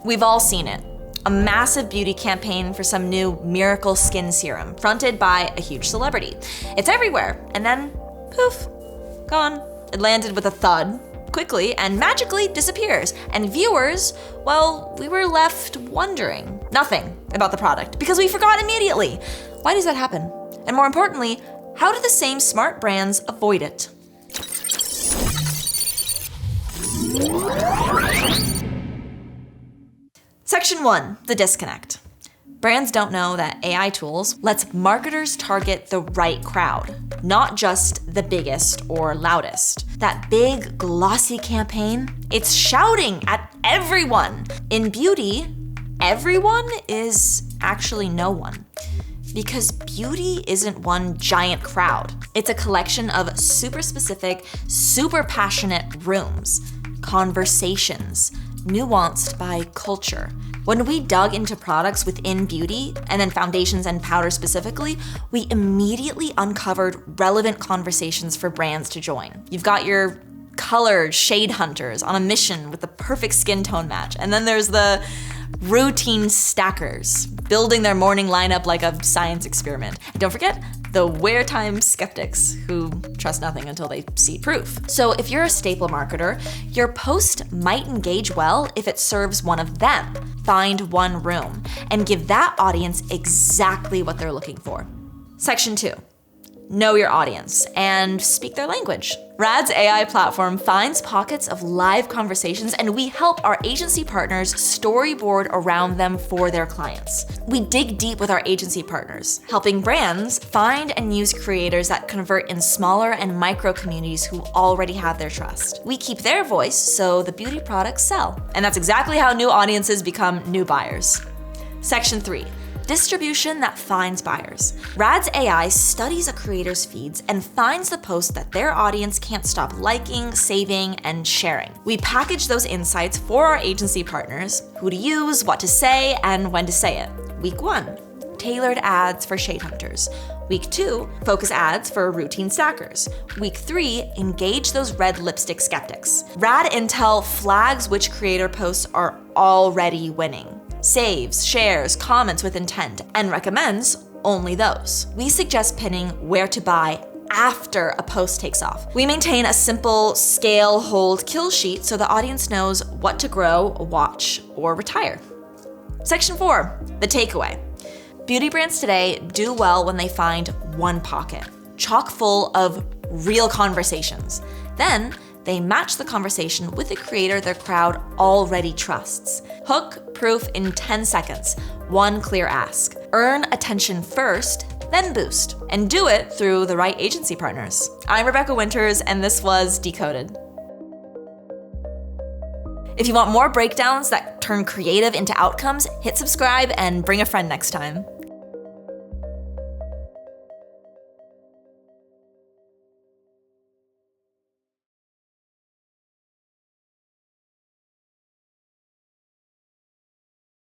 We've all seen it. A massive beauty campaign for some new miracle skin serum fronted by a huge celebrity. It's everywhere, and then poof, gone. It landed with a thud, quickly, and magically disappears. And viewers, well, we were left wondering nothing about the product because we forgot immediately. Why does that happen? And more importantly, how do the same smart brands avoid it? Section 1, the disconnect. Brands don't know that AI tools lets marketers target the right crowd, not just the biggest or loudest. That big, glossy campaign, it's shouting at everyone. In beauty, everyone is actually no one. Because beauty isn't one giant crowd. It's a collection of super specific, super passionate rooms, conversations, nuanced by culture. When we dug into products within beauty, and then foundations and powder specifically, we immediately uncovered relevant conversations for brands to join. You've got your colored shade hunters on a mission with the perfect skin tone match, and then there's the routine stackers, building their morning lineup like a science experiment. And don't forget, the wear time skeptics who trust nothing until they see proof. So if you're a staple marketer, your post might engage well if it serves one of them. Find one room and give that audience exactly what they're looking for. Section 2. Know your audience and speak their language. Rad's AI platform finds pockets of live conversations, and we help our agency partners storyboard around them for their clients. We dig deep with our agency partners, helping brands find and use creators that convert in smaller and micro communities who already have their trust. We keep their voice so the beauty products sell. And that's exactly how new audiences become new buyers. Section 3. Distribution that finds buyers. Rad's AI studies a creator's feeds and finds the post that their audience can't stop liking, saving, and sharing. We package those insights for our agency partners, who to use, what to say, and when to say it. Week 1, tailored ads for shade hunters. Week 2, focus ads for routine stackers. Week 3, engage those red lipstick skeptics. Rad Intel flags which creator posts are already winning. Saves, shares, comments with intent, and recommends only those. We suggest pinning where to buy after a post takes off. We maintain a simple scale, hold, kill sheet so the audience knows what to grow, watch, or retire. Section 4, the takeaway. Beauty brands today do well when they find one pocket, chock full of real conversations. Then they match the conversation with a creator their crowd already trusts. Hook proof in 10 seconds, one clear ask. Earn attention first, then boost. And do it through the right agency partners. I'm Rebecca Winters, and this was Decoded. If you want more breakdowns that turn creative into outcomes, hit subscribe and bring a friend next time.